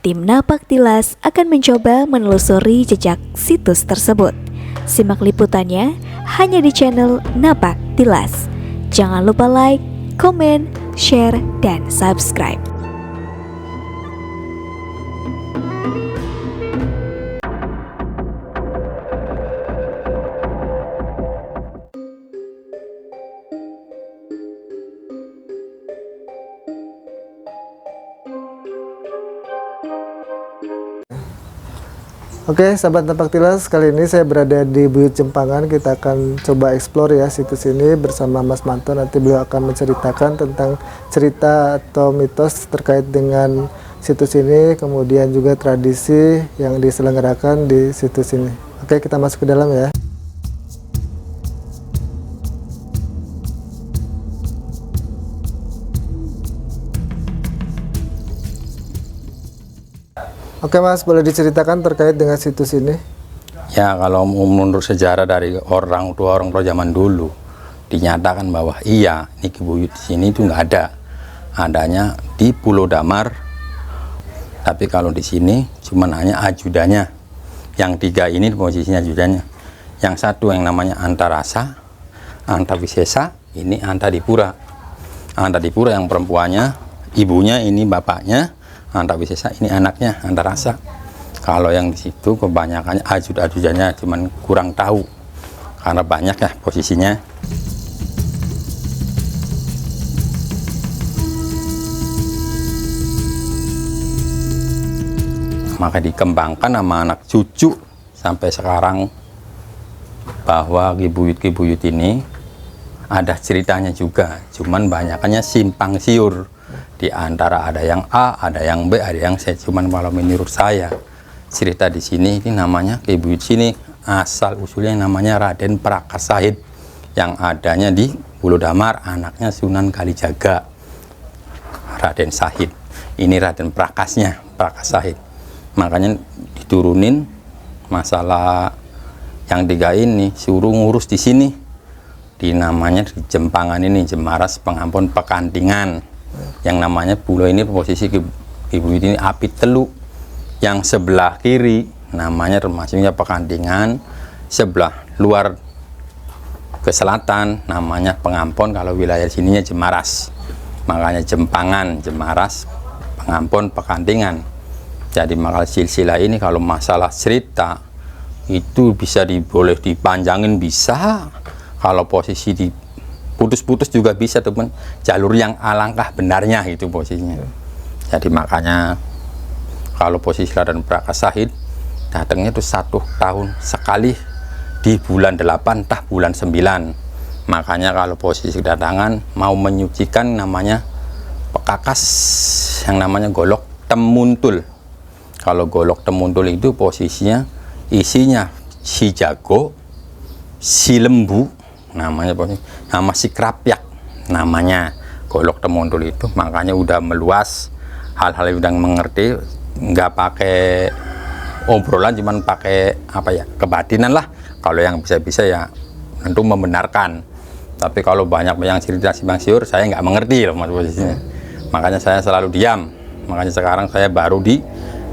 Tim Napak Tilas akan mencoba menelusuri jejak situs tersebut. Simak liputannya hanya di channel Napak Tilas. Jangan lupa like, komen, share, dan subscribe. Oke, sahabat Napak Tilas, kali ini saya berada di Buyut Jempangan. Kita akan coba explore ya situs ini bersama Mas Manto. Nanti beliau akan menceritakan tentang cerita atau mitos terkait dengan situs ini, kemudian juga tradisi yang diselenggarakan di situs ini. Oke, kita masuk ke dalam ya. Oke Mas, boleh diceritakan terkait dengan situs ini? Ya, kalau menurut sejarah dari orang tua zaman dulu, dinyatakan bahwa iya, ini Buyut di sini itu nggak ada, adanya di Pulau Damar. Tapi kalau di sini cuma hanya ajudannya. Yang tiga ini posisinya ajudannya. Yang satu yang namanya Antarasa, Antawisesa, ini Antadipura. Antadipura yang perempuannya, ibunya ini bapaknya. Antawisesa ini anaknya, Antarasa. Kalau yang di situ kebanyakannya ajud-ajudannya, cuman kurang tahu karena banyak ya posisinya. Maka dikembangkan sama anak cucu sampai sekarang bahwa Buyut ini ada ceritanya juga, cuman banyakannya simpang siur. Di antara ada yang A, ada yang B, ada yang C. Cuman kalau menurut saya cerita di sini ini namanya Buyut sini asal usulnya namanya Raden Prakasahid, yang adanya di Pulau Damar, anaknya Sunan Kalijaga, Raden Sahid. Ini Raden Prakasnya, Prakasahid. Makanya diturunin masalah yang tiga ini suruh ngurus di sini. Di namanya di Jempangan ini, Jemaras Pengampun Pekantingan. Yang namanya pulau ini posisi Buyut ini api teluk. Yang sebelah kiri namanya termasuknya Pekantingan, sebelah luar ke selatan namanya Pengampun. Kalau wilayah sininya Jemaras, makanya Jempangan, Jemaras, Pengampun, Pekantingan. Jadi makanya silsilah ini kalau masalah cerita itu bisa boleh dipanjangin, bisa. Kalau posisi di putus-putus juga bisa, teman, jalur yang alangkah benarnya itu posisinya. Jadi makanya kalau posisi Raden Prakasahid datangnya itu 1 tahun sekali di bulan 8 entah bulan 9. Makanya kalau posisi kedatangan mau menyucikan namanya pekakas yang namanya golok temuntul. Kalau golok temuntul itu posisinya isinya si jago, si lembu, namanya nama si krapyak, namanya golok temuntul itu. Makanya udah meluas, hal-hal yang udah mengerti, nggak pakai obrolan, cuman pakai apa ya, kebatinan lah. Kalau yang bisa-bisa ya tentu membenarkan, tapi kalau banyak yang cerita simpang siur saya nggak mengerti loh mas posisinya. Makanya saya selalu diam. Makanya sekarang saya baru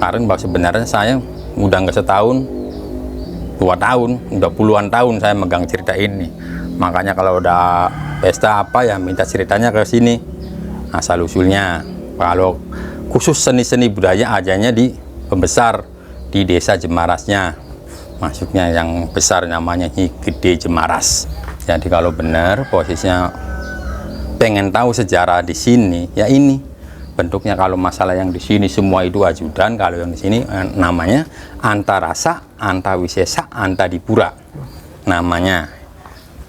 karena bahwa sebenarnya saya udah nggak setahun, 2 tahun, udah puluhan tahun saya megang cerita ini. Makanya kalau udah pesta apa ya minta ceritanya ke sini, asal usulnya. Kalau khusus seni-seni budaya ajanya di pembesar di desa Jemarasnya, masuknya yang besar namanya Nyi Gede Jemaras. Jadi kalau benar posisinya pengen tahu sejarah di sini ya ini bentuknya. Kalau masalah yang di sini semua itu ajudan, kalau yang di sini namanya Antarasa, Antawisesa, Antadipura namanya,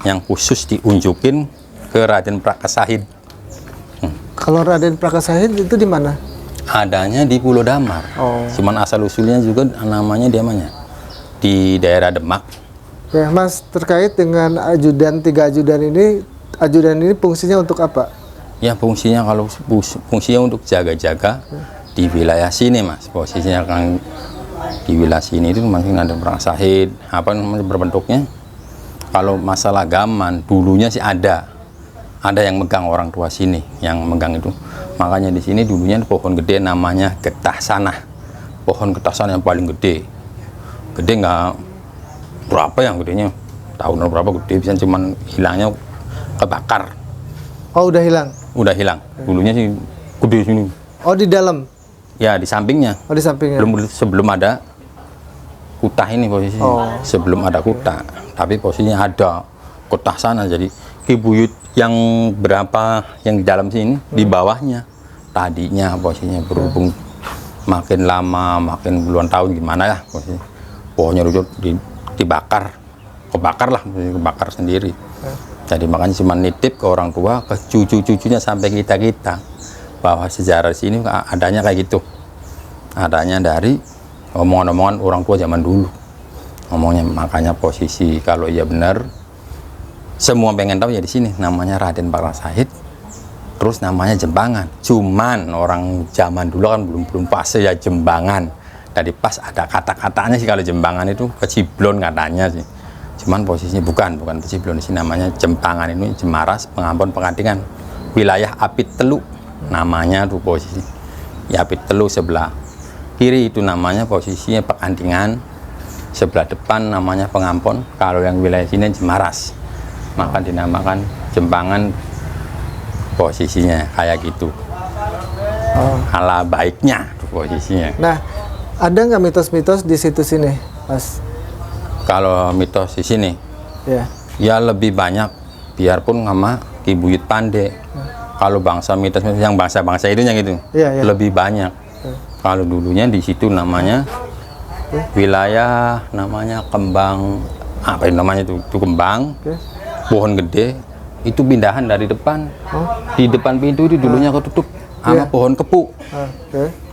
yang khusus diunjukin ke Raden Prakasahid. Kalau Raden Prakasahid itu di mana? Adanya di Pulau Damar. Oh. Cuman asal usulnya juga namanya di daerah Demak. Ya Mas, terkait dengan ajudan, 3 ajudan ini fungsinya untuk apa? Ya fungsinya kalau fungsinya untuk jaga-jaga di wilayah sini mas. Posisinya kan di wilayah sini itu masih ada Prakasahid, apa namanya berbentuknya. Kalau masalah gaman dulunya sih ada yang megang, orang tua sini yang megang itu. Makanya di sini dulunya pohon gede namanya getah sanah. pohon ketasan yang paling gede nggak berapa yang gedenya, tahunan berapa gede, bisa cuman hilangnya kebakar. Oh, udah hilang. Dulunya sih gede sini. Oh, di dalam. Ya, di sampingnya. Oh, di sampingnya. Sebelum ada kutah ini posisi. Oh. Sebelum ada kutah. Tapi posisinya ada kutah sana. Jadi kibuyut yang berapa yang di dalam sini, di bawahnya. Tadinya posisinya berhubung makin lama, makin puluhan tahun gimana ya posisi. Pohonnya itu dibakar. Kebakar sendiri. Jadi makanya cuma nitip ke orang tua, ke cucu-cucunya sampai kita bahwa sejarah sini adanya kayak gitu. Adanya dari omongan-omongan orang tua zaman dulu. Ngomongnya, makanya posisi kalau iya benar, semua pengen tahu ya di sini namanya Raden Parasahit. Terus namanya Jembangan. Cuman orang zaman dulu kan belum fase ya Jembangan. Tadi pas ada kata-katanya sih kalau Jembangan itu Keciblon katanya sih. Cuman posisinya bukan Keciblon, di sini namanya Jembangan ini Jemaras, Pengampon, Pengadingan. Wilayah Apit Telu namanya tuh posisi. Ya Apit Telu sebelah kiri itu namanya posisinya Pengadingan. Sebelah depan namanya Pengampon. Kalau yang wilayah sini Jemaras. Maka dinamakan Jembangan posisinya kayak gitu. Ala baiknya tuh posisinya. Nah, ada nggak mitos-mitos di situs ini, Mas? Kalau mitos di sini, ya lebih banyak, biarpun sama Ki Buyut Pande. Kalau bangsa mitos yang bangsa-bangsa itu yang itu lebih banyak. Kalau dulunya di situ namanya wilayah namanya Kembang, apa yang namanya itu Kembang, pohon gede, itu pindahan dari depan. Di depan pintu itu dulunya ketutup sama pohon kepu.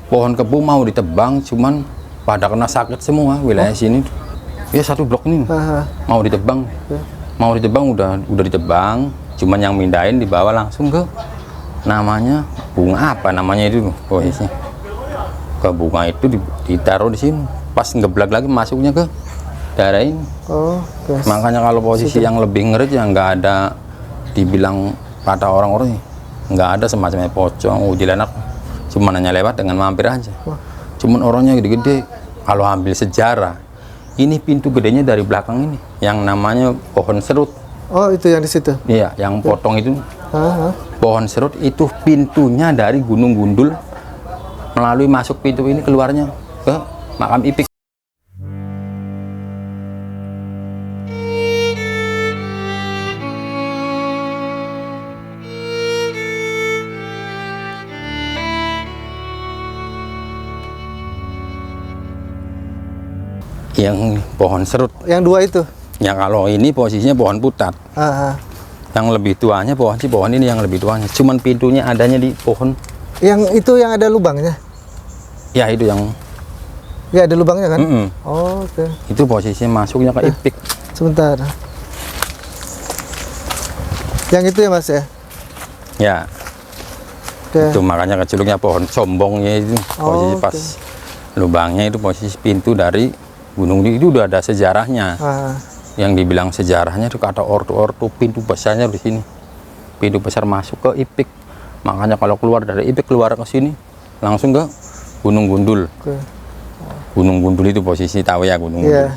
Pohon kepu mau ditebang, cuman pada kena sakit semua wilayah sini. Ya satu blok ini mau ditebang, udah ditebang, cuman yang mindahin dibawa langsung ke namanya bunga apa namanya itu posisinya. Ke bunga itu ditaruh di sini, pas ngeblak lagi masuknya ke daerah ini. Makanya kalau posisi yang lebih ngeri ya nggak ada, dibilang kata orang-orang nggak ada semacamnya pocong, ujilanak, cuman hanya lewat dengan mampir aja. Cuman orangnya gede-gede. Kalau ambil sejarah, ini pintu gedenya dari belakang ini, yang namanya pohon serut. Oh, itu yang di situ? Iya, yang potong itu. Pohon serut itu pintunya dari Gunung Gundul, melalui masuk pintu ini keluarnya ke makam Ipik. Yang pohon serut. Yang dua itu? Ya kalau ini posisinya pohon putat. Yang lebih tuanya pohon ini yang lebih tuanya. Cuman pintunya adanya di pohon. Yang itu yang ada lubangnya? Ya itu yang. Ya ada lubangnya kan? Oh, oke. Itu posisinya masuknya ke Ipik. Sebentar. Yang itu ya Mas ya? Ya. Itu makanya keceluknya pohon sombongnya itu. Posisi pas lubangnya itu posisi pintu dari gunung itu udah ada sejarahnya. Yang dibilang sejarahnya itu kata ortu pintu besarnya di sini. Pintu besar masuk ke Ipik. Makanya kalau keluar dari Ipik keluar ke sini langsung ke Gunung Gundul. Gunung Gundul itu posisi tahu ya Gunung Gundul.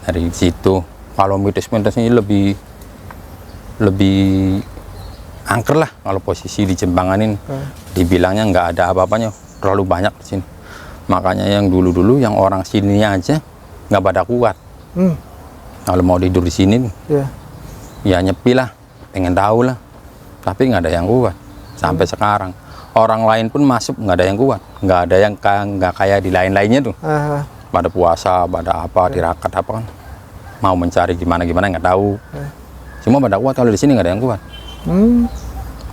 Dari situ kalau mitos-mitos ini lebih angker lah kalau posisi di Jembangan ini. Dibilangnya nggak ada apa-apanya, terlalu banyak di sini. Makanya yang dulu-dulu yang orang sini aja nggak pada kuat. Kalau mau tidur di sini, ya nyepi lah, pengen tahu lah. Tapi nggak ada yang kuat sampai sekarang. Orang lain pun masuk nggak ada yang kuat, nggak ada yang nggak kayak di lain-lainnya tuh. Pada puasa, pada apa, tirakat apa kan, mau mencari gimana nggak tahu. Cuma pada kuat, kalau di sini nggak ada yang kuat.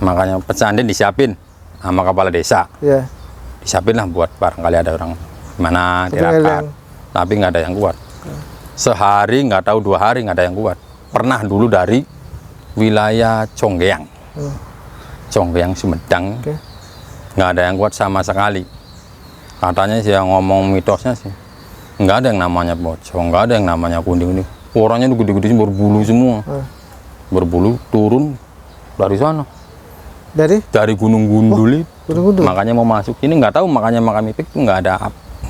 Makanya pesantren disiapin sama kepala desa. Disiapin lah buat barangkali ada orang mana tirakat, tapi nggak ada yang kuat. Sehari nggak tahu 2 hari nggak ada yang kuat. Pernah dulu dari wilayah Conggeang, Conggeang Sumedang, nggak ada yang kuat sama sekali. Katanya sih yang ngomong mitosnya sih nggak ada yang namanya pocong, nggak ada yang namanya kuning. Orangnya tuh gede-gede berbulu semua, berbulu turun dari sana. Dari Gunung Gundul itu. Makanya mau masuk ini nggak tahu, makanya makam Ipik tuh nggak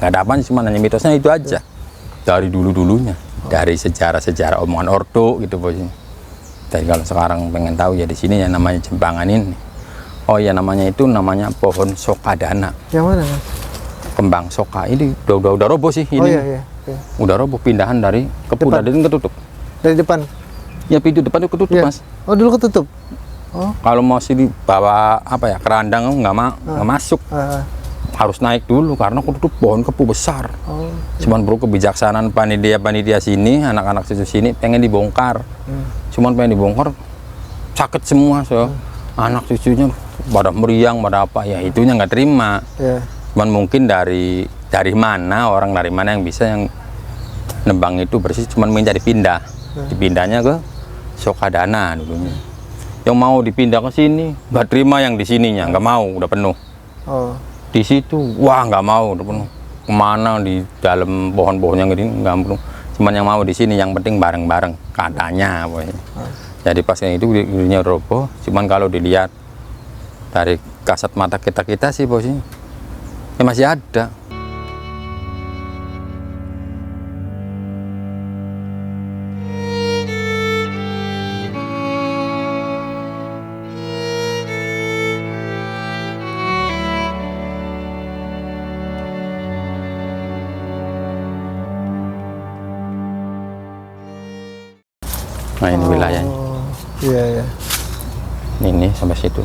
nggak ada apa, cuma hanya mitosnya itu aja dari dulunya, dari sejarah omongan ordo gitu posisinya. Jadi kalau sekarang pengen tahu ya di sini ya namanya Jempangan ini. Oh ya namanya itu namanya pohon sokadana. Yang mana? Mas? Kembang soka ini udah roboh sih ini. Oh iya. Udah roboh, pindahan dari Depan. dari ketutup. Dari depan. Ya pintu depan itu ketutup Iya. Mas. Oh dulu ketutup. Oh. Kalau masih dibawa apa ya kerandang nggak masuk. Harus naik dulu karena ketutup pohon kepu besar. Oh. Cuman bro kebijaksanaan panitia sini, anak-anak cucu sini pengen dibongkar. Cuman pengen dibongkar sakit semua anak cucunya pada meriang, pada apa ya itunya nggak terima. Yeah. Cuman mungkin dari mana orang dari mana yang bisa yang nembang itu bersih, cuman mencari pindah, dipindahnya ke Sokadana dulunya. Yang mau dipindah ke sini nggak terima, yang di sininya nggak mau, udah penuh. Oh. Di situ wah nggak mau, udah penuh. Kemana di dalam pohon-pohonnya gini nggak penuh. Cuman yang mau di sini, yang penting bareng-bareng katanya. Jadi pas itu dulunya roboh. Cuman kalau dilihat dari kasat mata kita sih posisinya ya masih ada. Nah ini wilayahnya. Iya. Ini sampai situ.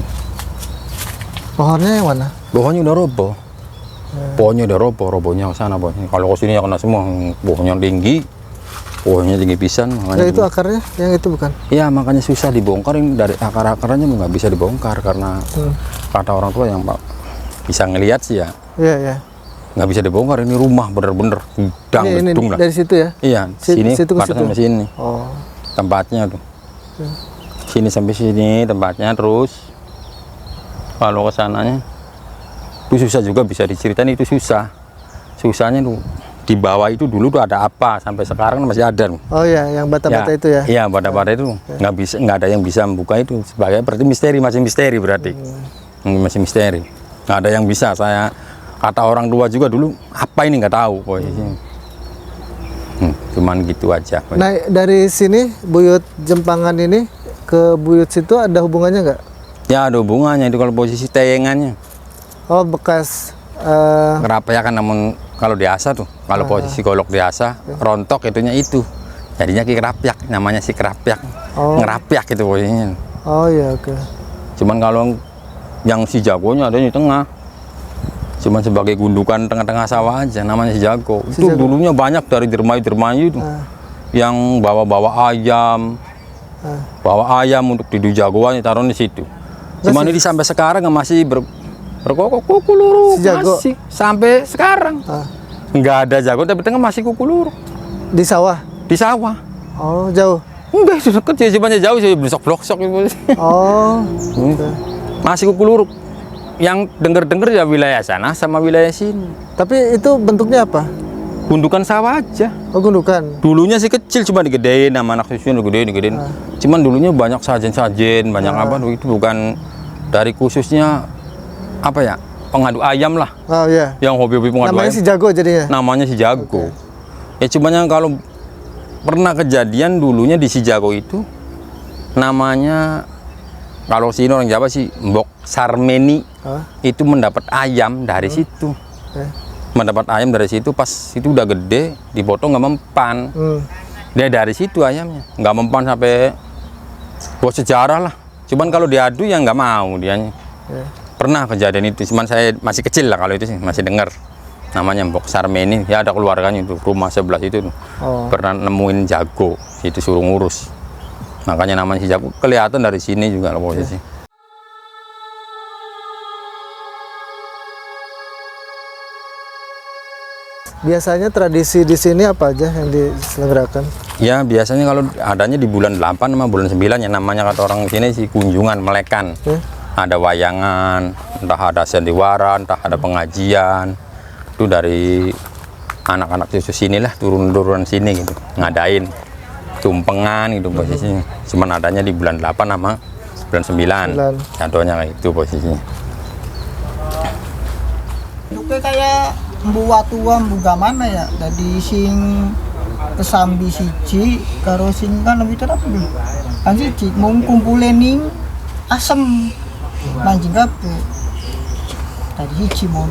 Pohonnya yang mana? Pohonnya udah roboh. Pohonnya udah robohnya ke sana pohonnya. Kalau ke sini ya kena semua. Pohonnya tinggi pisan. Ya itu akarnya, yang itu bukan? Iya makanya susah dibongkar. Ini dari akar-akarnya nggak bisa dibongkar karena kata orang tua yang bisa ngelihat sih ya. Iya. Nggak bisa dibongkar, ini rumah bener-bener gudang gedung lah. Dari situ ya? Iya, sini situ ke batas situ. sampai sini. Oh. Tempatnya tuh. Sini sampai sini tempatnya, terus kalau ke sananya itu susah juga, bisa diceritain itu susah. Susahnya tuh di bawah itu dulu tuh ada apa, sampai sekarang masih ada tuh. Oh ya, yang bata-bata itu ya? Iya, bata-bata itu nggak ada yang bisa membuka itu. Sebagai berarti masih misteri berarti. Masih misteri. Nggak ada yang bisa. Saya kata orang tua juga dulu apa ini nggak tahu posisinya. Cuman gitu aja. Nah dari sini Buyut Jempangan ini ke Buyut situ ada hubungannya nggak? Ya ada hubungannya itu kalau posisi tayangannya. Oh bekas Kerapiakan, namun kalau diasa tuh, kalau posisi golok diasa, rontok itunya itu. Jadinya kerapiak, namanya si kerapiak. Oh. Ngerapiak itu posisinya. Oh iya, oke. Cuman kalau yang si jagonya ada di tengah. Cuman sebagai gundukan tengah-tengah sawah aja, namanya si jago. Itu dulunya banyak dari dermayu itu. Yang bawa-bawa ayam. Bawa ayam untuk di jagoan taruh di situ. Cuman ini sampai sekarang masih berkokok kuku luruk, si jago masih sampai sekarang. Nggak ada jago tapi tengah masih kuku luruk. Di sawah? Di sawah. Oh, jauh? Enggak, itu dekat ya, cuman jauh sih, blosok-blosok itu. Oh. Masih kuku luruk. Yang denger-denger ya wilayah sana sama wilayah sini. Tapi itu bentuknya apa? Gundukan sawah aja. Oh, gundukan. Dulunya sih kecil, cuma digedein sama anak cucunya, digedein. Cuman dulunya banyak sajen-sajen, banyak apa, itu bukan dari khususnya apa ya, pengadu ayam lah. Oh iya. Yang hobi-hobi pengadu namanya ayam. si jago jadinya? Namanya si jago. Ya cuman yang kalau pernah kejadian dulunya di si jago itu namanya, kalau sini orang Jawa sih Mbok Sarmeni. Itu mendapat ayam dari situ. Mendapat ayam dari situ, pas itu udah gede, dipotong nggak mempan. Dia dari situ ayamnya nggak mempan sampai buat sejarah lah. Cuman kalau diadu ya nggak mau dianya. Pernah kejadian itu, cuman saya masih kecil lah kalau itu sih, masih dengar. Namanya Mbok Sarmeni, ya ada keluarganya itu, rumah sebelah itu tuh. Pernah nemuin jago, itu suruh ngurus. Makanya namanya si jago, kelihatan dari sini juga lah posisi. Biasanya tradisi di sini apa aja yang diselenggarakan? Ya biasanya kalau adanya di bulan 8 sama bulan 9 ya, namanya kata orang sini sih kunjungan melekan. Ada wayangan, entah ada sandiwara, entah ada pengajian. Itu dari anak-anak cucu sini lah, turun-turunan sini gitu, ngadain tumpengan gitu posisinya. Cuman adanya di bulan 8 sama bulan 9. Contohnya kayak itu posisinya. Oke, kayak mbu watua mbu gamana ya dari sing kesambi siji karo sing kan lebih terap dulu kan siji mau kumpulin ning asem mancing kabeh tadi siji mau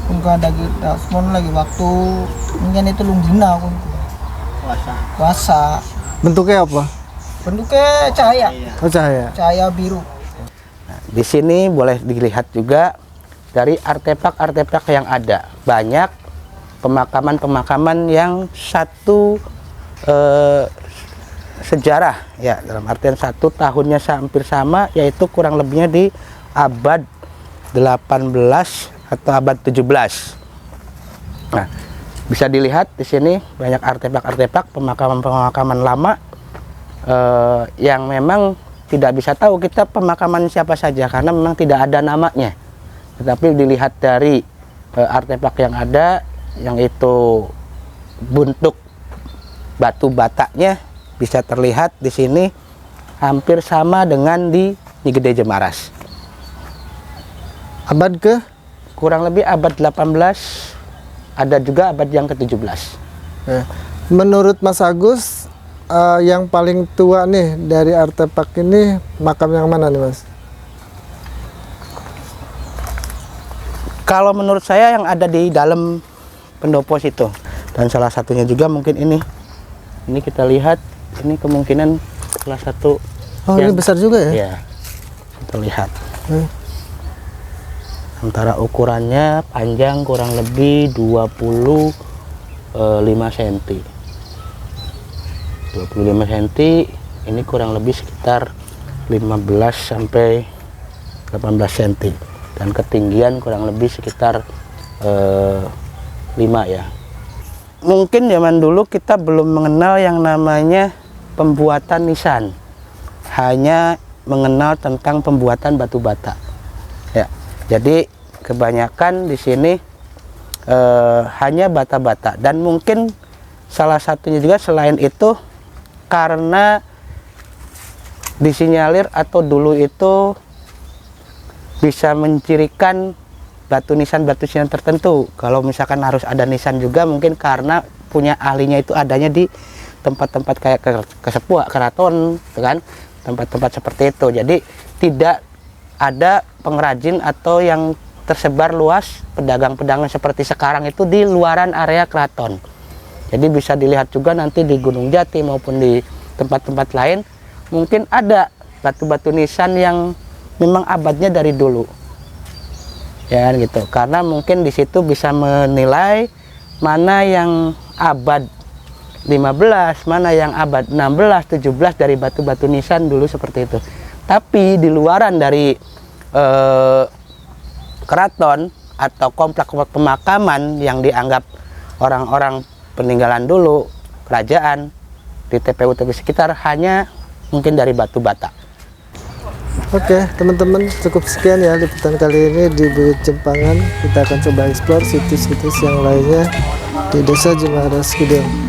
enggak ada kita semua lagi waktu mungkin itu lunggina aku puasa Bentuknya apa? bentuknya cahaya Oh, cahaya. cahaya biru. Di sini boleh dilihat juga dari artefak-artefak yang ada. Banyak pemakaman-pemakaman yang satu sejarah ya, dalam artian satu tahunnya hampir sama, yaitu kurang lebihnya di abad 18 atau abad 17. Nah, bisa dilihat di sini banyak artefak-artefak pemakaman-pemakaman lama yang memang tidak bisa tahu kita pemakaman siapa saja karena memang tidak ada namanya. Tetapi dilihat dari artefak yang ada, yang itu bentuk batu batanya bisa terlihat di sini hampir sama dengan di Nyi Gede Jemaras. Abad ke? Kurang lebih abad 18, ada juga abad yang ke-17. Menurut Mas Agus, yang paling tua nih dari artefak ini makam yang mana nih, Mas? Kalau menurut saya yang ada di dalam pendopo situ, dan salah satunya juga mungkin ini kita lihat, ini kemungkinan salah satu. Oh, ini besar juga ya? Ya, kita lihat. Antara ukurannya panjang kurang lebih 25 cm. 25 cm, ini kurang lebih sekitar 15 sampai 18 cm, dan ketinggian kurang lebih sekitar 5 ya. Mungkin zaman dulu kita belum mengenal yang namanya pembuatan nisan, hanya mengenal tentang pembuatan batu bata ya. Jadi kebanyakan di sini hanya bata-bata, dan mungkin salah satunya juga selain itu karena disinyalir atau dulu itu bisa mencirikan batu nisan tertentu. Kalau misalkan harus ada nisan juga, mungkin karena punya ahlinya itu adanya di tempat-tempat kayak kesepuak, keraton, kan, tempat-tempat seperti itu. Jadi tidak ada pengrajin atau yang tersebar luas pedagang-pedagang seperti sekarang itu di luaran area keraton. Jadi bisa dilihat juga nanti di Gunung Jati maupun di tempat-tempat lain mungkin ada batu-batu nisan yang memang abadnya dari dulu, ya kan gitu. Karena mungkin di situ bisa menilai mana yang abad 15, mana yang abad 16, 17 dari batu-batu nisan dulu seperti itu. Tapi di luaran dari keraton atau kompleks pemakaman yang dianggap orang-orang peninggalan dulu kerajaan di TPU-TPU sekitar hanya mungkin dari batu bata. Oke, teman-teman, cukup sekian ya liputan kali ini di Buyut Jempangan. Kita akan coba eksplor situs-situs yang lainnya di Desa Jemaras Kidul.